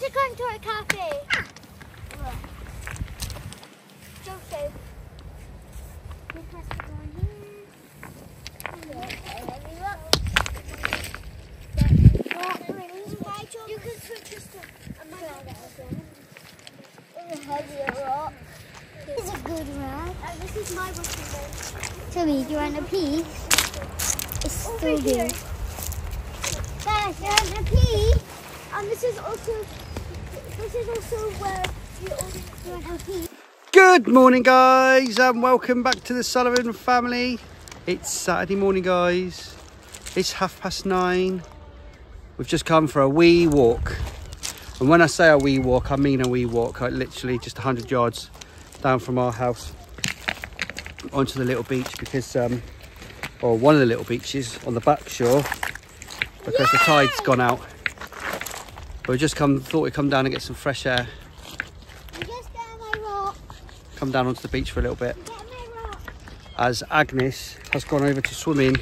are going to a cafe. Joseph. You have to go in here. You can switch this to a rock. This is a good rock. This is my washing bay. Zoe, do you want a piece? It's still here. Dad, you want a pee? And this is also where you order a pee. Good morning, guys, and welcome back to the Sullivan family. It's Saturday morning, guys. It's 9:30. We've just come for a wee walk. And when I say a wee walk, I mean a wee walk. Like literally just 100 yards down from our house onto the little beach because, or one of the little beaches on the back shore because the tide's gone out. But we just thought we'd come down and get some fresh air. Come down onto the beach for a little bit. As Agnes has gone over to swimming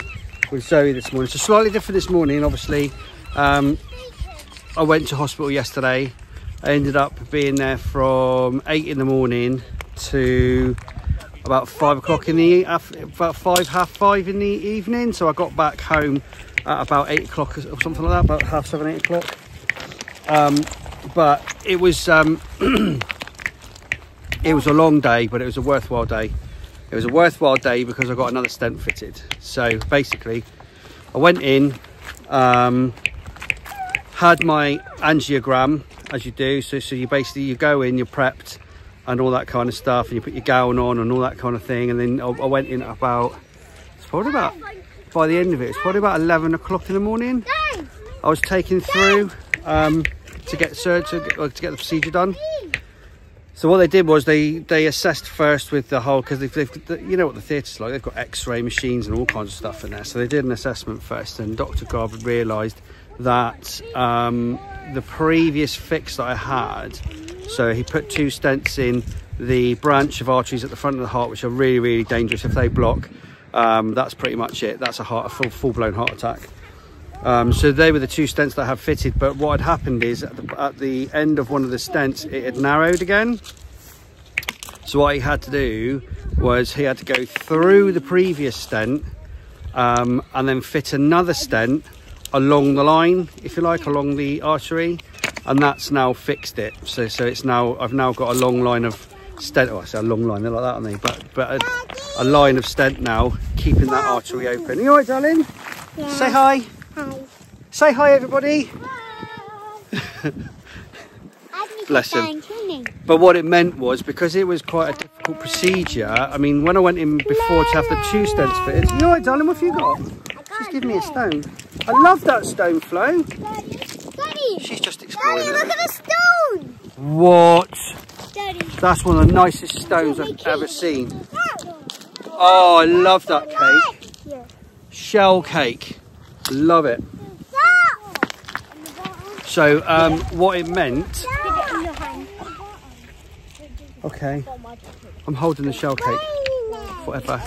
with Zoe this morning. So slightly different this morning, obviously. I went to hospital yesterday. I ended up being there from 8 in the morning to about 5 o'clock in the about half 5 in the evening. So I got back home at about 8 o'clock or something like that, about 7:30, 8 o'clock. But it was it was a long day, but it was a worthwhile day. It was a worthwhile day because I got another stent fitted. So basically I went in, had my angiogram, as you do. So you basically, you go in, you're prepped and all that kind of stuff, and you put your gown on and all that kind of thing. And then I went in at about, it's probably about, by the end of it, it's probably about 11 o'clock in the morning. I was taken through to get the procedure done. So what they did was they assessed first with the whole, because you know what the theatre's like, they've got x-ray machines and all kinds of stuff in there. So they did an assessment first, and Dr. Garber realised that the previous fix that I had, so he put 2 stents in the branch of arteries at the front of the heart, which are really, really dangerous. If they block, that's pretty much it. That's a full-blown heart attack. So they were the 2 stents that I have fitted, but what had happened is at the end of one of the stents, it had narrowed again. So what he had to do was he had to go through the previous stent and then fit another stent along the line, if you like, along the artery, and that's now fixed it. So it's now, I've now got a long line of stent. Oh, I say a long line, they're like that, aren't they? But a line of stent now, keeping that artery open. Are you all right, darling? Yeah. Say hi. Hi. Say hi, everybody. Bless him. But what it meant was, because it was quite a difficult procedure, I mean, when I went in before to have the 2 stents fitted, you all right, darling? What have you got? She's giving me a stone. I love that stone, Flo. Daddy. She's just exploring. Daddy, look at the stone. What? Daddy. That's one of the nicest stones I've ever seen. Oh, I love that cake. Yeah. Shell cake. Love it. So what it meant, okay, I'm holding the shell cake, whatever.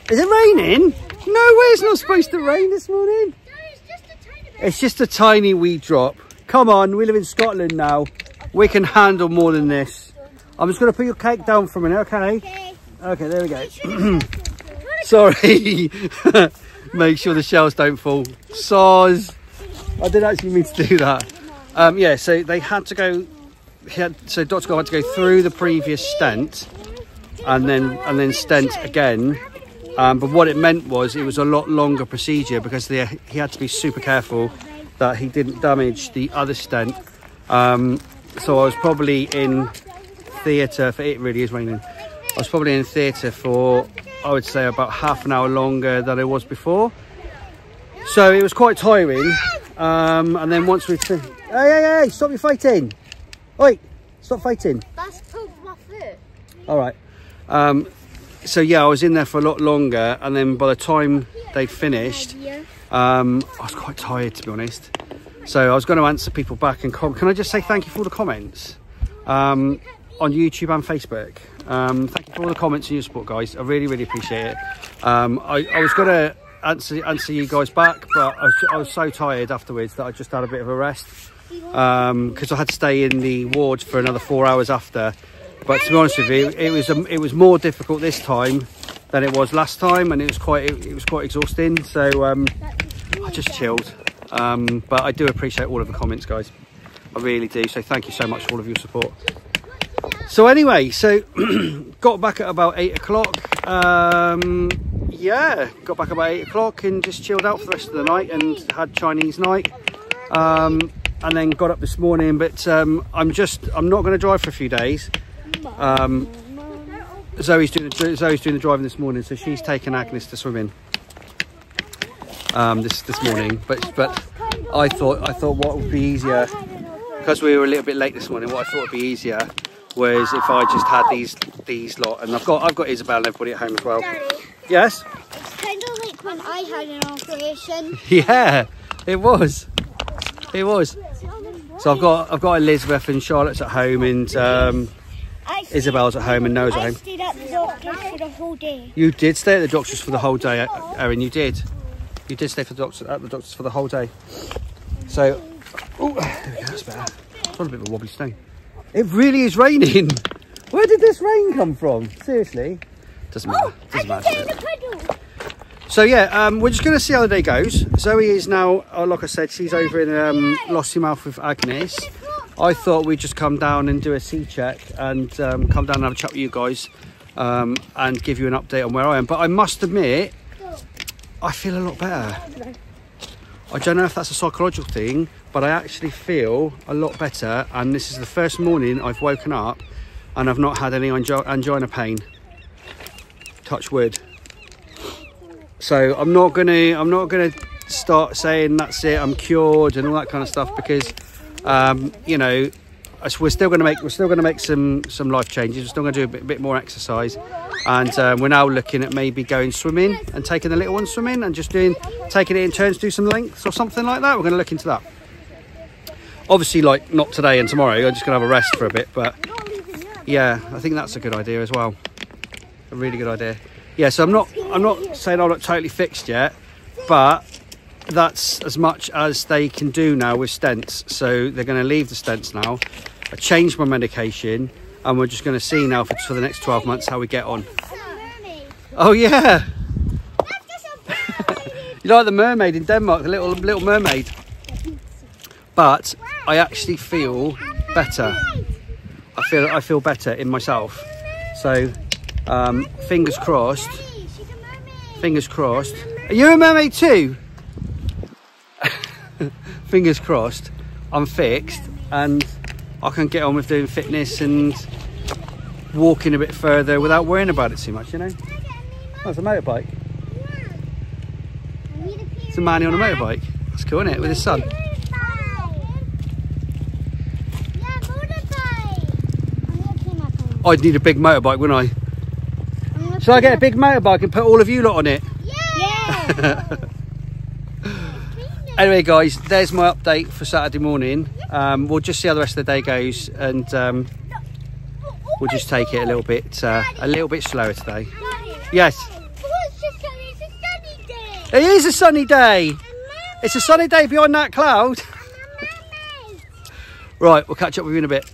Is it raining? No way, it's not supposed to rain this morning. It's just a tiny wee drop. Come on, we live in Scotland now. We can handle more than this. I'm just going to put your cake down for a minute, okay? Okay, there we go. Sorry. Make sure the shells don't fall. Soz. I didn't actually mean to do that. Yeah, so they had to go. So Dr. Gold had to go through the previous stent, and then stent again. But what it meant was it was a lot longer procedure because he had to be super careful that he didn't damage the other stent. So I was probably in theatre for, it really is raining. I was probably in theatre for, I would say, about half an hour longer than I was before. So it was quite tiring. And then once we... Hey, stop your fighting. Oi, stop fighting. That's poked my foot. All right. So yeah, I was in there for a lot longer. And then by the time they finished, I was quite tired, to be honest. So I was going to answer people back and can I just say thank you for all the comments on YouTube and Facebook. Thank you for all the comments and your support, guys. I really, really appreciate it. I was going to answer you guys back, but I was so tired afterwards that I just had a bit of a rest. because I had to stay in the wards for another 4 hours after. But to be honest with you, it was more difficult this time than it was last time, and it was quite exhausting. So I just chilled. But I do appreciate all of the comments, guys. I really do. So thank you so much for all of your support. So anyway, so got back at about 8 o'clock. Yeah, got back about 8 o'clock and just chilled out for the rest of the night and had Chinese night. And then got up this morning, but I'm not going to drive for a few days. Zoe's doing the driving this morning, so she's taken Agnes to swimming this morning. But I thought what would be easier, because we were a little bit late this morning, what I thought would be easier was if I just had these lot, and I've got Isabel and everybody at home as well. Daddy, Yes. it's kind of like when I had an operation. Yeah, it was. It was. So I've got Elizabeth and Charlotte's at home, and Isabel's at home, and Noah's at I home. stayed at the doctor's for the whole day. You did stay at the doctor's for the whole day, Erin. You did. You did stay at the doctor's for the whole day. So, oh, there we go. That's better. It's on a bit of a wobbly stone. It really is raining. Where did this rain come from? Seriously? Doesn't matter. Doesn't matter. So yeah, we're just going to see how the day goes. Zoe is now, like I said, she's over in Lossiemouth with Agnes. I thought we'd just come down and do a sea check and come down and have a chat with you guys and give you an update on where I am. But I must admit, I feel a lot better. I don't know if that's a psychological thing, but I actually feel a lot better. And this is the first morning I've woken up and I've not had any angina pain. Touch wood. So I'm not gonna start saying that's it, I'm cured and all that kind of stuff, because you know, we're still gonna make some life changes. We're still gonna do a bit more exercise, and we're now looking at maybe going swimming and taking the little one swimming and just taking it in turns, do some lengths or something like that. We're gonna look into that. Obviously, like, not today and tomorrow. I'm just gonna have a rest for a bit, but yeah, I think that's a good idea as well. A really good idea. Yeah, so I'm not saying I'm not totally fixed yet, but that's as much as they can do now with stents. So they're going to leave the stents now. I changed my medication, and we're just going to see now for the next 12 months how we get on. Oh yeah. You like the mermaid in Denmark, the little mermaid? But I actually feel better. I feel better in myself. So fingers crossed. Fingers crossed. Are you a mermaid too? Fingers crossed. I'm fixed and I can get on with doing fitness and walking a bit further without worrying about it too much, you know? Oh, it's a motorbike. It's a manny on a motorbike. That's cool, isn't it? With his son. I'd need a big motorbike, wouldn't I? Shall I get a big motorbike and put all of you lot on it? Yeah! Anyway, guys, there's my update for Saturday morning. We'll just see how the rest of the day goes, and we'll just take it a little bit slower today. Yes? It is a sunny day. It's a sunny day behind that cloud. Right, we'll catch up with you in a bit.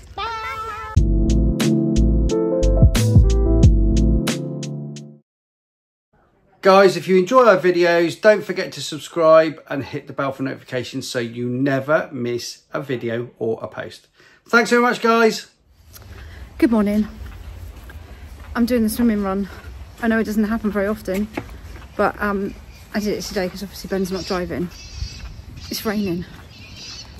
Guys, if you enjoy our videos, don't forget to subscribe and hit the bell for notifications so you never miss a video or a post. Thanks very much, guys. Good morning. I'm doing the swimming run. I know it doesn't happen very often, but I did it today because obviously Ben's not driving. It's raining.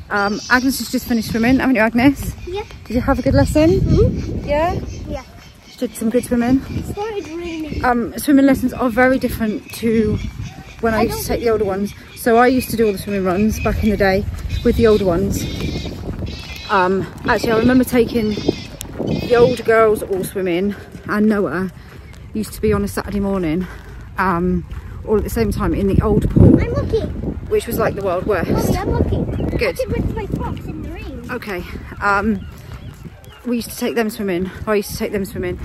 Agnes has just finished swimming, haven't you, Agnes? Yeah. Did you have a good lesson? Mm-hmm. Yeah? Yeah. Did some good swimming. It started raining. Swimming lessons are very different to when I used to take the older ones. So I used to do all the swimming runs back in the day with the older ones. Actually, I remember taking the older girls all swimming, and Noah used to be on a Saturday morning, all at the same time in the old pool. I'm looking. Which was like the Wild West. Mommy, I'm looking. Good. I can rinse my socks in the rain. Okay. We used to take them swimming. I used to take them swimming.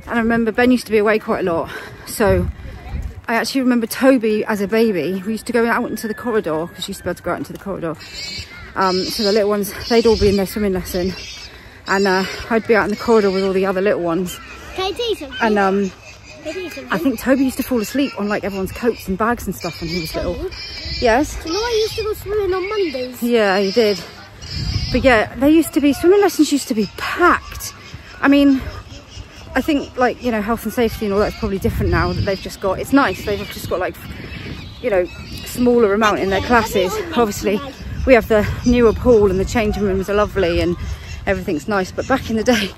And I remember Ben used to be away quite a lot. So I actually remember Toby as a baby. We used to go out into the corridor, because she used to be able to go out into the corridor. So the little ones, they'd all be in their swimming lesson, and I'd be out in the corridor with all the other little ones. Can I tell you something? And I I think Toby used to fall asleep on like everyone's coats and bags and stuff when he was little. Yes? You know I used to go swimming on Mondays? Yeah, he did. But yeah, they used to be, swimming lessons used to be packed. I mean, I think like, you know, health and safety and all that's probably different now that they've just got, it's nice, they've just got like, you know, smaller amount in their classes. Obviously, we have the newer pool and the changing rooms are lovely and everything's nice. But back in the day,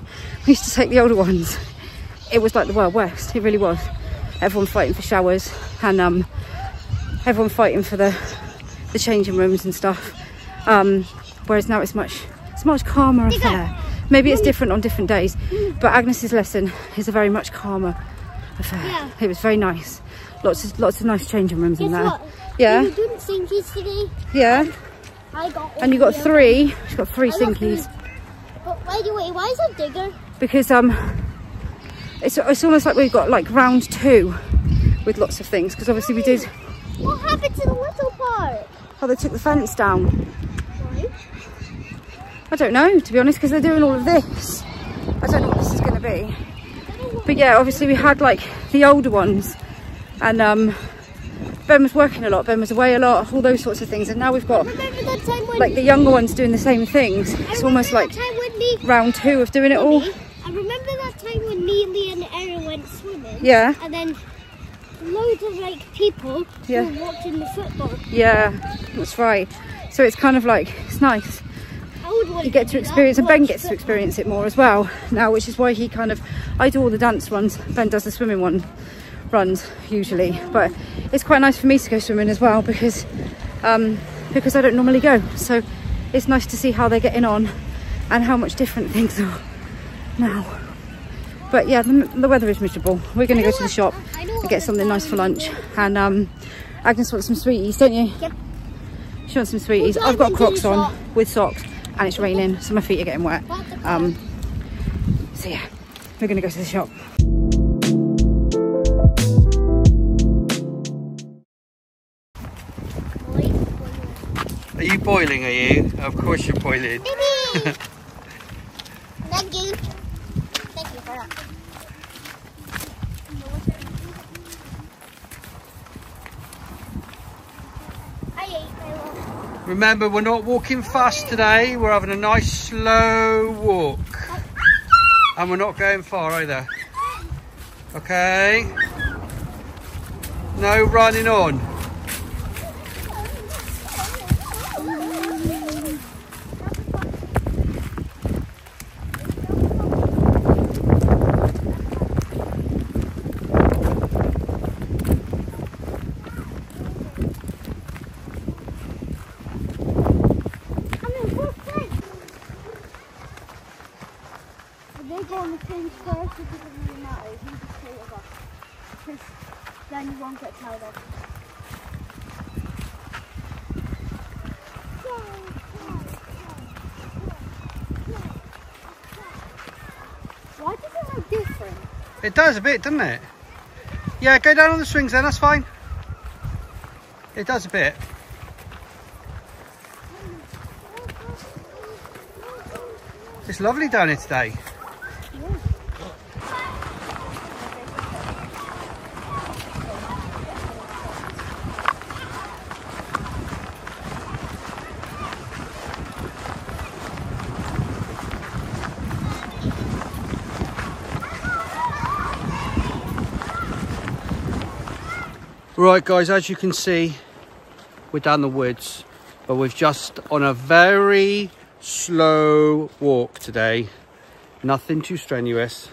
we used to take the older ones. It was like the Wild West, it really was. Everyone fighting for showers and everyone fighting for the changing rooms and stuff. Whereas now it's much calmer affair. Maybe it's different on different days, but Agnes's lesson is a very much calmer affair. Yeah. It was very nice. Lots of nice changing rooms in there. What? Yeah. We were doing sinkies today. Yeah. I got And you got three. She's got three I got sinkies. But wait, why is it bigger? Because it's almost like we've got like round 2 with lots of things. Because obviously we did. What happened to the little part? Oh, they took the fence down. Why? I don't know, to be honest, because they're doing all of this. I don't know what this is going to be. But yeah, obviously we had like the older ones, and Ben was working a lot, Ben was away a lot, all those sorts of things. And now we've got like the younger ones doing the same things. It's almost like round 2 of doing it all. I remember that time when me, Lee and Erin went swimming. Yeah. And then loads of like people Yeah. were watching the football. Yeah, that's right. So it's kind of like, it's nice. I would want You get to do experience, that, and Ben watch gets to football. experience it more as well now, which is why he kind of, I do all the dance runs, Ben does the swimming runs usually, but it's quite nice for me to go swimming as well because I don't normally go. So it's nice to see how they're getting on and how much different things are now. But yeah, the weather is miserable. We're going to go to the shop and get something nice for lunch. And Agnes wants some sweeties, don't you? Yep. She wants some sweeties. I've got Crocs on with socks and it's raining, so my feet are getting wet. So yeah, we're going to go to the shop. Are you boiling, are you? Of course you're boiling. Thank you. Thank you for that. I ate my lunch. Remember, we're not walking fast today. We're having a nice slow walk. And we're not going far either. Okay? No running on. They go on the same square, so it doesn't really matter. You can just take it off. Because then you won't get tied off. Why does it look different? It does a bit, doesn't it? Yeah, go down on the swings then, that's fine. It does a bit. It's lovely down here today. Right guys, as you can see, we're down the woods, but we're just on a very slow walk today. Nothing too strenuous,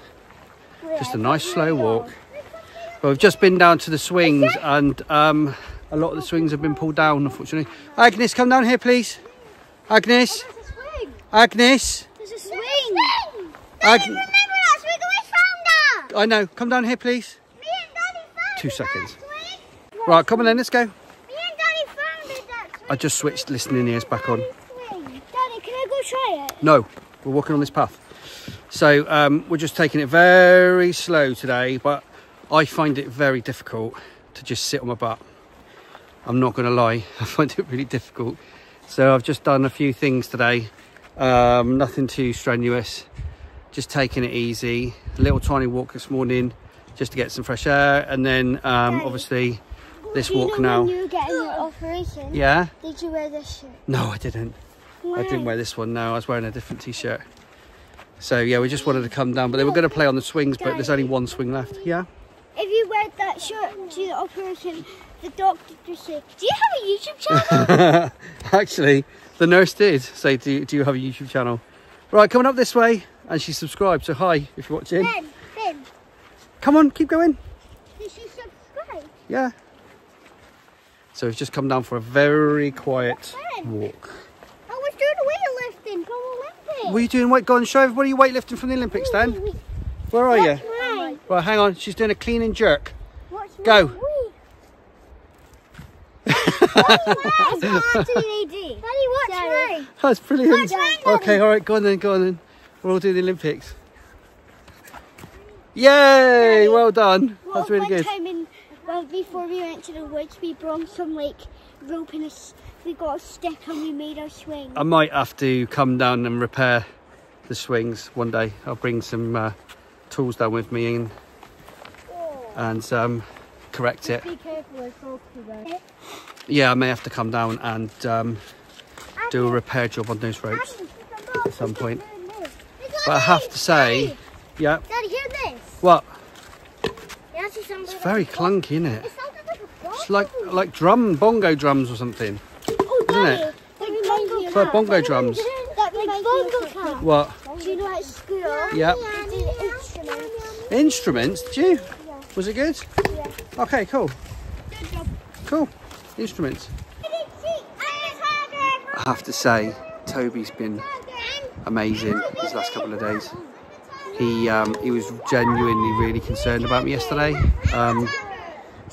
just a nice slow walk. But we've just been down to the swings and a lot of the swings have been pulled down, unfortunately. Agnes, come down here please. Agnes. There's a swing. Agnes. There's a swing. Ag Remember that swing? I found that. I know, come down here please. Me and Daddy found 2 seconds. that swing. Right, come on then, let's go. Me and Daddy found it, that swing. I just switched listening ears back on. Swing. Daddy, can I go try it? No, we're walking on this path. So we're just taking it very slow today, but I find it very difficult to just sit on my butt. I'm not going to lie, I find it really difficult So I've just done a few things today, nothing too strenuous, just taking it easy. A little tiny walk this morning just to get some fresh air, and then obviously this walk now. When you were getting your operation, yeah, did you wear this shirt? no, I didn't. Why? I didn't wear this one. No, I was wearing a different t-shirt. So yeah, we just wanted to come down, but they were going to play on the swings, but there's only one swing left. Yeah. If you wear that shirt to the operation, the doctor just said, "Do you have a YouTube channel?" Actually, the nurse did say, do you have a YouTube channel? Right, coming up this way, and she subscribed, so hi if you're watching. Ben. Come on, keep going. Did she subscribe? Yeah. So we've just come down for a very quiet walk. I was doing weightlifting from Olympics. What are you doing? Wait, go on, show everybody your weightlifting from the Olympics then. Where are you? Mine. Well, hang on, she's doing a clean and jerk. Watch Go. mine. Daddy, watch mine. That's brilliant. Watch mine, Okay, all right, go on then. We're all doing the Olympics. Yay! Well done. That's really good. Well, before we went to the woods, we brought some like rope and we got a stick and we made our swing. I might have to come down and repair the swings one day. I'll bring some tools down with me and correct it. Be careful, it's all correct. Yeah, I may have to come down and do a repair job on those ropes at some point. But I have to say, yeah. Daddy, hear this. What? It's Very clunky, isn't it? It sounded like a gong. It's like bongo drums or something, isn't it? It's like bongo drums. That bongo cat. What? Do you know at school? Yeah. They did instruments. Instruments? Did you? Yeah. Was it good? Yeah. Okay, cool. Good job. Cool. Instruments. I have to say, Toby's been amazing these last couple of days. He was genuinely really concerned about me yesterday.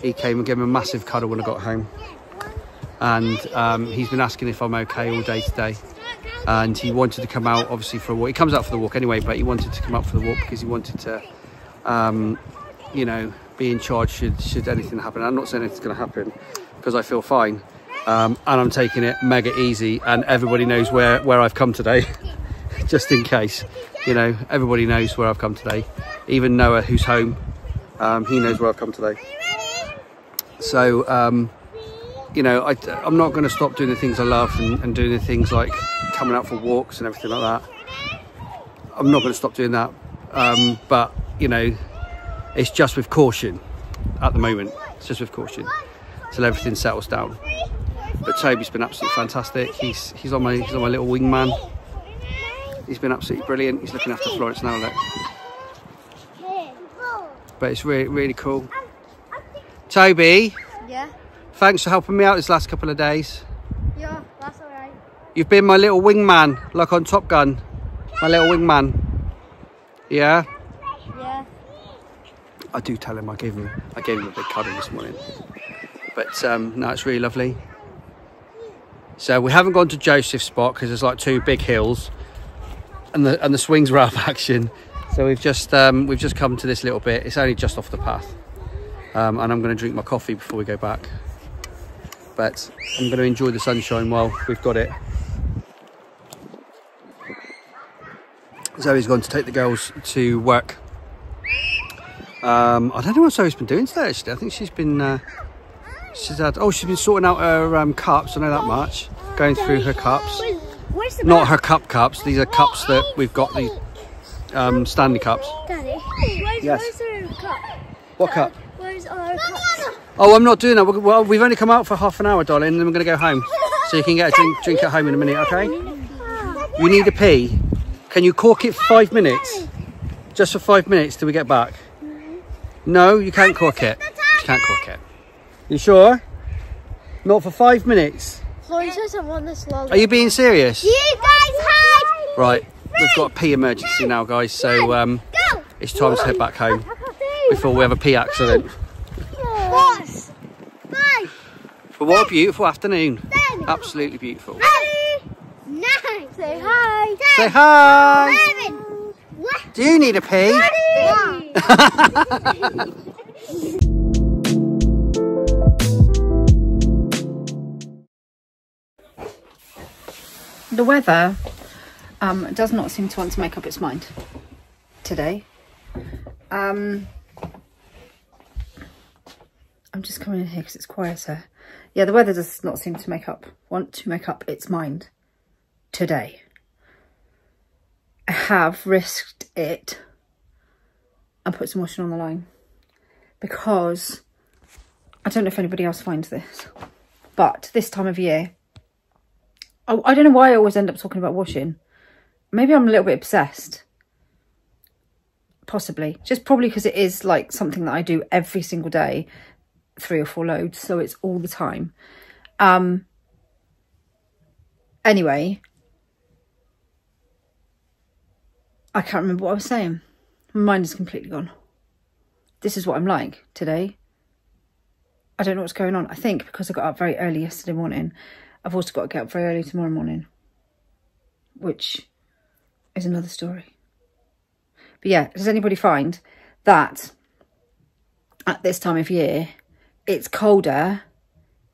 He came and gave me a massive cuddle when I got home, and he's been asking if I'm okay all day today. And he wanted to come out, obviously, for a walk. He comes out for the walk anyway, but he wanted to come out for the walk because he wanted to, you know, be in charge should anything happen. I'm not saying anything's going to happen because I feel fine, and I'm taking it mega easy. And everybody knows where I've come today, just in case. You know, everybody knows where I've come today. Even Noah, who's home, he knows where I've come today. So, you know, I'm not going to stop doing the things I love and doing the things like coming out for walks and everything like that. I'm not going to stop doing that. But, you know, it's just with caution at the moment. It's just with caution till everything settles down. But Toby's been absolutely fantastic. He's on my little wingman. He's been absolutely brilliant. He's looking after Florence now, look. But it's really, really cool. Toby, Yeah? thanks for helping me out this last couple of days. Yeah, that's alright. You've been my little wingman, like on Top Gun. My little wingman. Yeah? Yeah. I do tell him I gave him a big cuddle this morning. But no, it's really lovely. So we haven't gone to Joseph's spot because there's like 2 big hills. And the swings were out of action, so we've just come to this little bit. It's only just off the path, and I'm going to drink my coffee before we go back. But I'm going to enjoy the sunshine while we've got it. Zoe's gone to take the girls to work. I don't know what Zoe's been doing today. Actually, I think she's been she's been sorting out her cups. I know that much. Going through her cups. Not her cups, these are cups that we've got, the Stanley cups. Daddy, Yes. where's our cup? What cup? Where's our cup? Oh, I'm not doing that. Well, we've only come out for half an hour, darling, and then we're going to go home. So you can get a drink at home in a minute, okay? You need a pee. Can you cork it for 5 minutes? Just for 5 minutes till we get back? No, you can't cork it. You can't cork it. You sure? Not for 5 minutes? Florence doesn't want this long. Are you being serious? You guys hide! Right, we've got a pee emergency now, guys, so Go! it's time to head back home before we have a pee accident. Boss! Bye! But what a beautiful afternoon. Absolutely beautiful. Ready? 9! Say hi! 10! Say hi! 11! What? Do you need a pee? The weather does not seem to want to make up its mind today. I'm just coming in here because it's quieter. Yeah, the weather does not seem to want to make up its mind today. I have risked it and put some washing on the line because I don't know if anybody else finds this, but this time of year, I don't know why I always end up talking about washing. Maybe I'm a little bit obsessed. Possibly. Just probably because it is like something that I do every single day, 3 or 4 loads. So it's all the time. Anyway, I can't remember what I was saying. My mind is completely gone. This is what I'm like today. I don't know what's going on. I think because I got up very early yesterday morning, I've also got to get up very early tomorrow morning, which is another story. But yeah, does anybody find that at this time of year, it's colder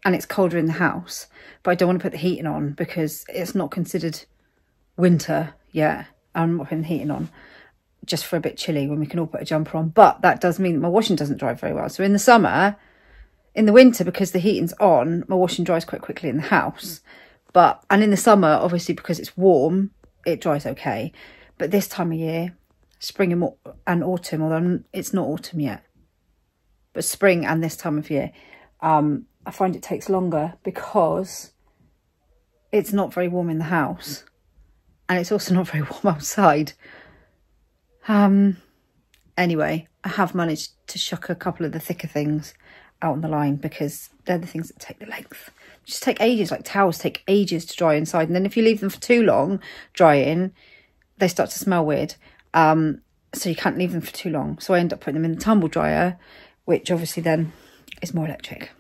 and it's colder in the house, but I don't want to put the heating on because it's not considered winter yet. I'm not putting the heating on just for a bit chilly when we can all put a jumper on. But that does mean that my washing doesn't dry very well. So in the summer, in the winter, because the heating's on, my washing dries quite quickly in the house. And in the summer, obviously, because it's warm, it dries okay. But this time of year, spring and autumn, although it's not autumn yet, but spring and this time of year, I find it takes longer because it's not very warm in the house and it's also not very warm outside. Anyway, I have managed to shuck a couple of the thicker things out on the line because they're the things that take the length. Just take ages. Like towels take ages to dry inside, and then if you leave them for too long drying, they start to smell weird. So you can't leave them for too long. So I end up putting them in the tumble dryer, which obviously then is more electric.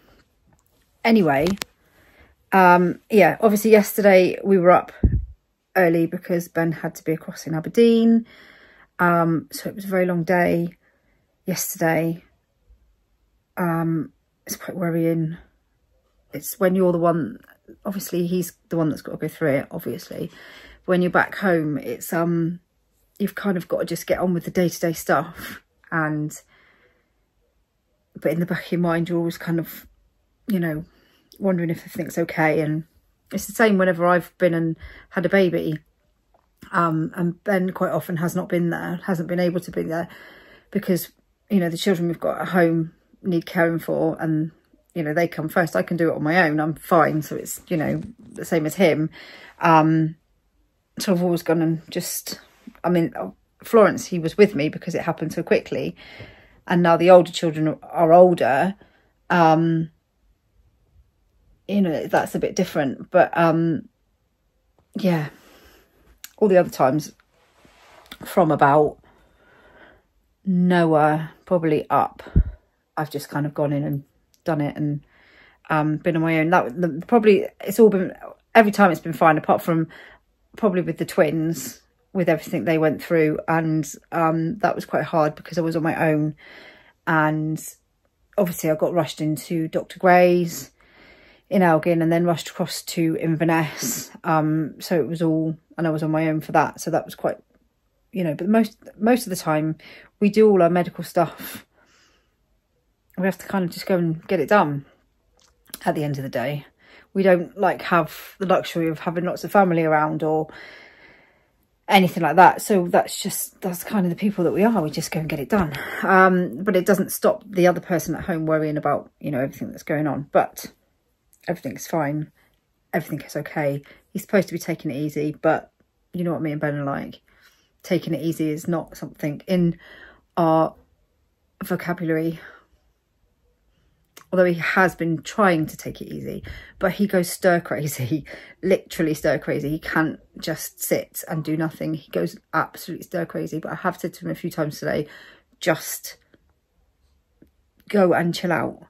Anyway, yeah, obviously yesterday we were up early because Ben had to be across in Aberdeen. So it was a very long day yesterday. It's quite worrying. It's when you're the one, obviously he's the one that's got to go through it, obviously. When you're back home, it's you've kind of got to just get on with the day-to-day stuff, but in the back of your mind you're always kind of, you know, wondering if everything's okay. And it's the same whenever I've been and had a baby, and Ben quite often hasn't been able to be there because, you know, the children we've got at home need caring for, and you know, they come first. I can do it on my own, I'm fine. So it's, you know, the same as him. So I've always gone and just, I mean, Florence, he was with me because it happened so quickly, and now the older children are older. You know, that's a bit different, but yeah, all the other times from about Noah probably up, I've just kind of gone in and done it and been on my own. Probably it's all been, every time it's been fine, apart from probably with the twins, with everything they went through, and that was quite hard because I was on my own, and obviously I got rushed into Dr. Gray's in Elgin and then rushed across to Inverness, so it was all, and I was on my own for that, so that was quite, you know, but most of the time we do all our medical stuff, we have to kind of just go and get it done at the end of the day. We don't like have the luxury of having lots of family around or anything like that. So that's kind of the people that we are. We just go and get it done. But it doesn't stop the other person at home worrying about, you know, everything that's going on. But everything's fine. Everything is okay. He's supposed to be taking it easy, but you know what me and Ben are like. Taking it easy is not something in our vocabulary. Although he has been trying to take it easy, but he goes stir crazy, literally stir crazy. He can't just sit and do nothing. He goes absolutely stir crazy. But I have said to him a few times today, just go and chill out.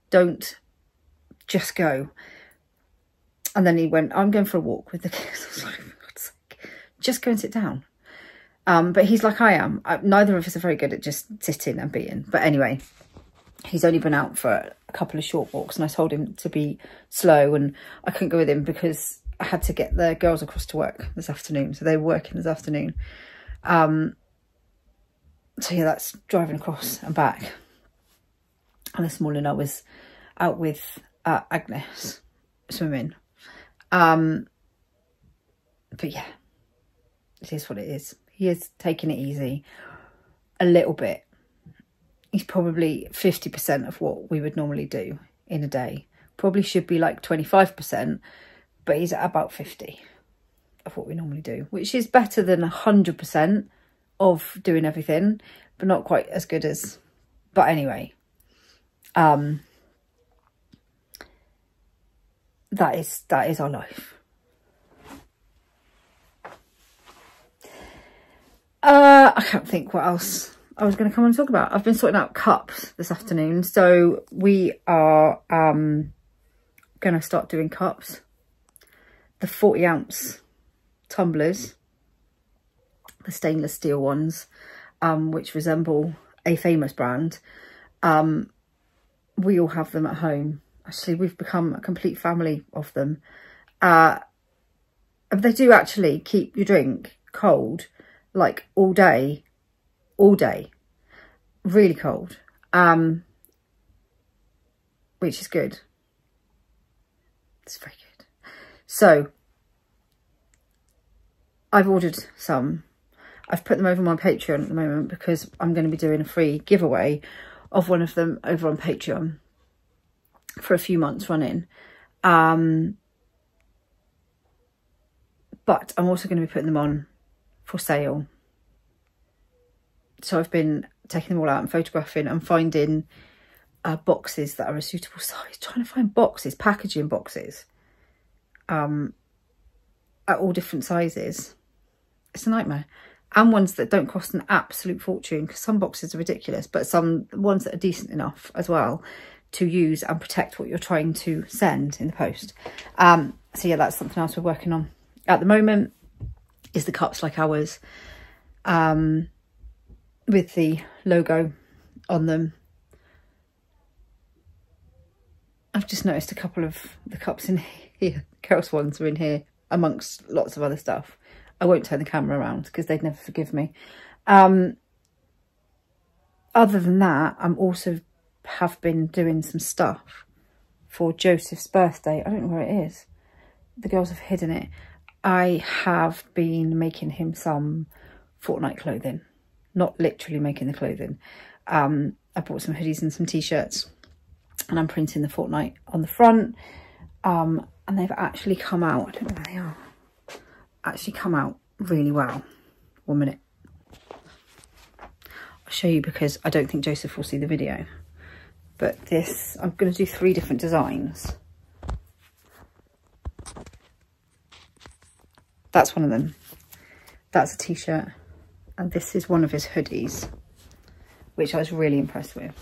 Don't, just go. And then he went, I'm going for a walk with the kids. I was like, for God's sake, just go and sit down. But he's like I am. Neither of us are very good at just sitting and being. But anyway, he's only been out for a couple of short walks, and I told him to be slow, and I couldn't go with him because I had to get the girls across to work this afternoon, so they were working this afternoon. So yeah, that's driving across and back. And this morning I was out with Agnes swimming. But yeah, it is what it is. He is taking it easy a little bit. He's probably 50% of what we would normally do in a day. Probably should be like 25%, but he's at about 50 of what we normally do, which is better than 100% of doing everything, but not quite as good as, but anyway, that is our life. I can't think what else I was going to come and talk about. I've been sorting out cups this afternoon, so we are going to start doing cups. The 40-ounce tumblers, the stainless steel ones, which resemble a famous brand. We all have them at home. Actually, we've become a complete family of them. They do actually keep your drink cold, like all day, really cold, which is good. It's very good. So I've ordered some. I've put them over my Patreon at the moment because I'm going to be doing a free giveaway of one of them over on Patreon for a few months running. But I'm also going to be putting them on for sale. So I've been taking them all out and photographing and finding boxes that are a suitable size. Trying to find boxes, packaging boxes, at all different sizes. It's a nightmare. And ones that don't cost an absolute fortune, because some boxes are ridiculous, but some ones that are decent enough as well to use and protect what you're trying to send in the post. So yeah, that's something else we're working on at the moment, is the cups like ours, with the logo on them. I've just noticed a couple of the cups in here, girls' ones are in here amongst lots of other stuff. I won't turn the camera around because they'd never forgive me. Other than that, I'm also have been doing some stuff for Joseph's birthday. I don't know where it is. The girls have hidden it. I have been making him some fortnight clothing. Not literally making the clothing. I bought some hoodies and some t-shirts, and I'm printing the fortnight on the front. And they've actually come out. I don't know where they are. Actually come out really well. 1 minute. I'll show you because I don't think Joseph will see the video. But this, I'm going to do 3 different designs. That's one of them. That's a t-shirt. And this is one of his hoodies, which I was really impressed with.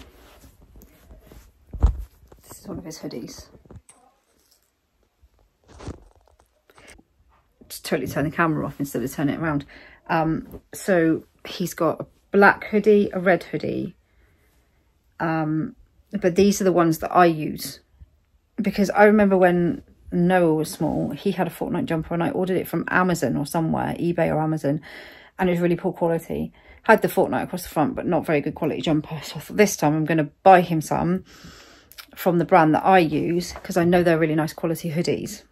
This is one of his hoodies. Just totally turn the camera off instead of turning it around. So he's got a black hoodie, a red hoodie. But these are the ones that I use, because I remember when Noah was small, he had a fortnight jumper and I ordered it from Amazon or somewhere, eBay or Amazon, and it was really poor quality. Had the fortnight across the front, but not very good quality jumper. So I thought this time I'm going to buy him some from the brand that I use, because I know they're really nice quality hoodies.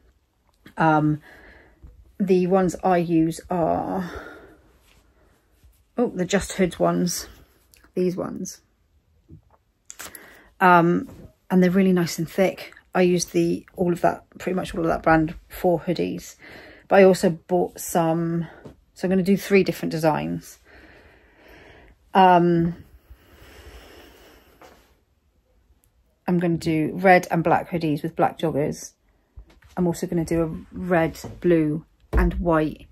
The ones I use are, the Just Hoods ones, these ones. And they're really nice and thick. I use pretty much all of that brand for hoodies. But I also bought some, so I'm going to do 3 different designs. I'm going to do red and black hoodies with black joggers. I'm also going to do a red, blue and white,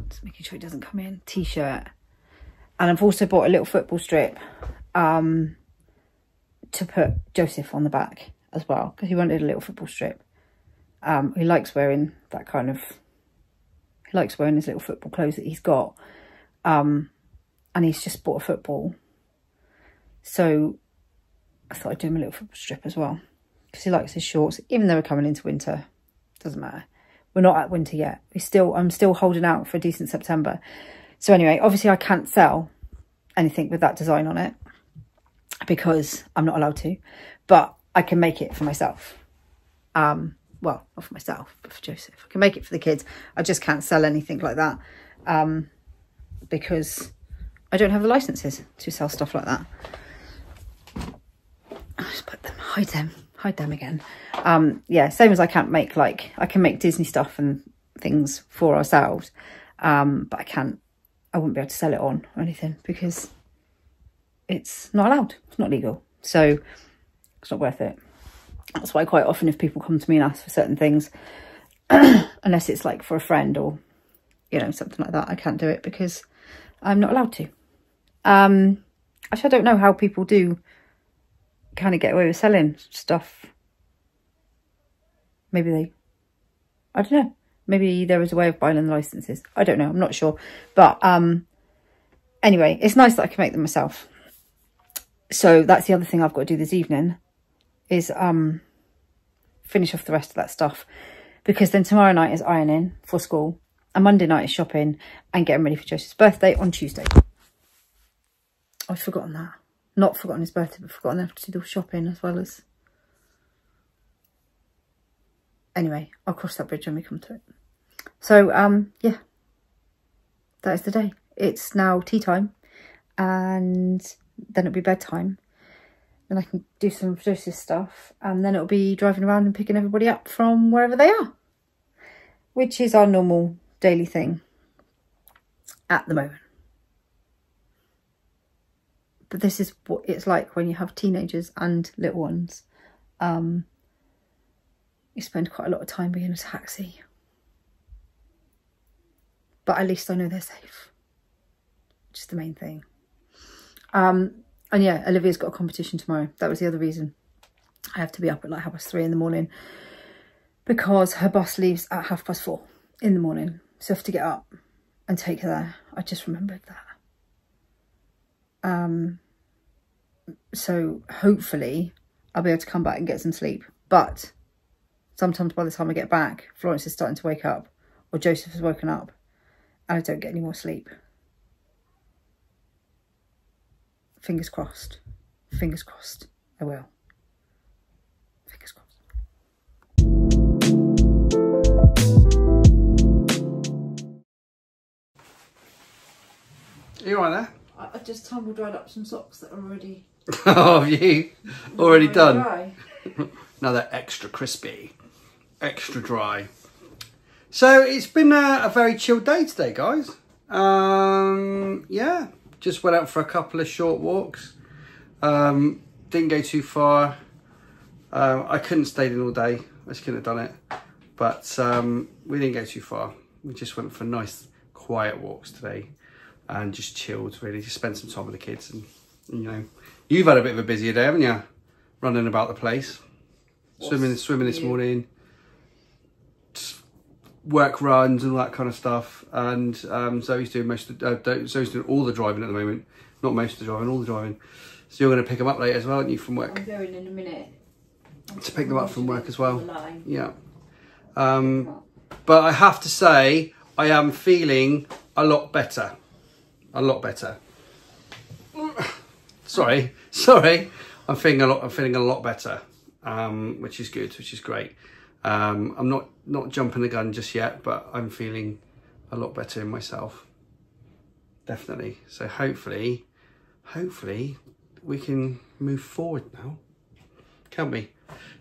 just making sure it doesn't come in, t-shirt. And I've also bought a little football strip to put Joseph on the back as well, because he wanted a little football strip. He likes wearing that kind of, he likes wearing his little football clothes that he's got. And he's just bought a football. So I thought I'd do him a little football strip as well, because he likes his shorts, even though we're coming into winter. doesn't matter. We're not at winter yet. I'm still holding out for a decent September. So anyway, obviously I can't sell anything with that design on it because I'm not allowed to, but I can make it for myself. Well, not for myself, but for Joseph. I can make it for the kids. I just can't sell anything like that because I don't have the licenses to sell stuff like that. I'll just put them, hide them again. Yeah, same as I can't make, like, I can make Disney stuff and things for ourselves, but I wouldn't be able to sell it on or anything because it's not allowed. It's not legal. So it's not worth it. That's why quite often if people come to me and ask for certain things, unless it's like for a friend or, you know, something like that, I can't do it because I'm not allowed to. Actually, I don't know how people do kind of get away with selling stuff. Maybe I don't know. Maybe there is a way of buying the licenses. I don't know. I'm not sure. But anyway, it's nice that I can make them myself. So that's the other thing I've got to do this evening is finish off the rest of that stuff, because then tomorrow night is ironing for school and Monday night is shopping and getting ready for Joseph's birthday on Tuesday. I've forgotten that. Not forgotten his birthday, but forgotten I have to do the shopping as well as... Anyway, I'll cross that bridge when we come to it. So, yeah, that is the day. It's now tea time and then it'll be bedtime. Then I can do some Joseph stuff and then it'll be driving around and picking everybody up from wherever they are, which is our normal daily thing at the moment. But this is what it's like when you have teenagers and little ones. You spend quite a lot of time being in a taxi. But at least I know they're safe, which is the main thing. And yeah, Olivia's got a competition tomorrow. That was the other reason. I have to be up at like 3:30 in the morning because her bus leaves at 4:30 in the morning. So I have to get up and take her there. I just remembered that. So hopefully I'll be able to come back and get some sleep. But sometimes by the time I get back, Florence is starting to wake up or Joseph has woken up and I don't get any more sleep. Fingers crossed. Fingers crossed. I will. Fingers crossed. You all right there? I just tumble dried up some socks that are already... Oh, have you? Already done? Dry. Now they're extra crispy. Extra dry. So it's been a very chilled day today, guys. Yeah. Just went out for a couple of short walks. Didn't go too far. I couldn't stay in all day. I just couldn't have done it. But we didn't go too far. We just went for nice, quiet walks today. And just chilled, really. Just spent some time with the kids. And, you know, you've had a bit of a busier day, haven't you? Running about the place. Swimming this morning. Work runs and all that kind of stuff. And Zoe's doing Zoe's doing all the driving at the moment. Not most of the driving, all the driving. So you're going to pick them up later as well, aren't you, from work? I'm going in a minute. To pick them up from work as well. Yeah. But I have to say, I am feeling a lot better. A lot better. Sorry. I'm feeling a lot better, which is good, which is great. I'm not jumping the gun just yet, but I'm feeling a lot better in myself. Definitely. So hopefully we can move forward now, can't we?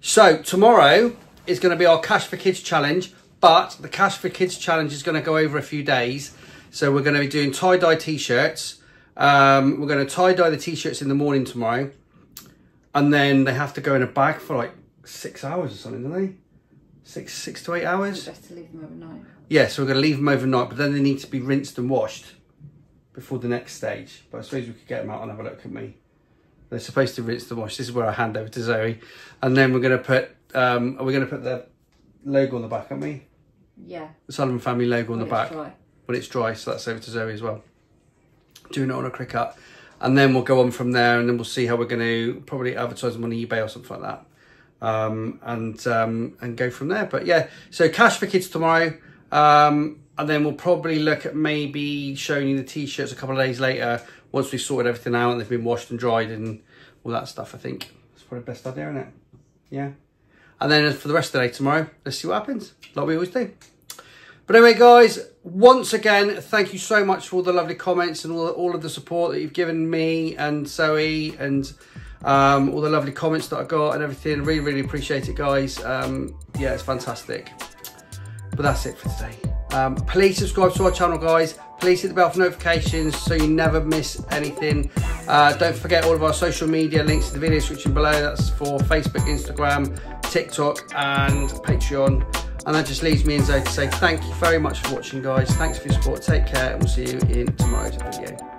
So tomorrow is going to be our Cash for Kids challenge, but the Cash for Kids challenge is going to go over a few days. So we're going to be doing tie-dye t-shirts. We're going to tie-dye the t-shirts in the morning tomorrow. And then they have to go in a bag for like 6 hours or something, don't they? Six to 8 hours? It's best to leave them overnight. Yeah, so we're going to leave them overnight, but then they need to be rinsed and washed before the next stage. But I suppose we could get them out and have a look at me. They're supposed to rinse and wash. This is where I hand over to Zoe. And then we're going to put, are we going to put the logo on the back, aren't we? Yeah. The Sullivan family logo on the back. Dry. When it's dry, so that's over to Zoe as well. Doing it on a cricut. And then we'll go on from there and then we'll see how we're going to probably advertise them on eBay or something like that. and go from there. But yeah, so cash for kids tomorrow, and then we'll probably look at maybe showing you the t-shirts a couple of days later once we've sorted everything out and they've been washed and dried and all that stuff. I think it's probably the best idea, isn't it? Yeah. And then for the rest of the day tomorrow, let's see what happens, like we always do. But anyway, guys, once again, thank you so much for all the lovely comments and all of the support that you've given me and Zoe, and all the lovely comments that I got and everything. Really, really appreciate it, guys. Yeah, it's fantastic. But that's it for today. Please subscribe to our channel, guys. Please hit the bell for notifications so you never miss anything. Don't forget all of our social media links to the video description below. That's for Facebook, Instagram, TikTok and Patreon. And that just leaves me and Zoe to say thank you very much for watching, guys. Thanks for your support. Take care, and we'll see you in tomorrow's video.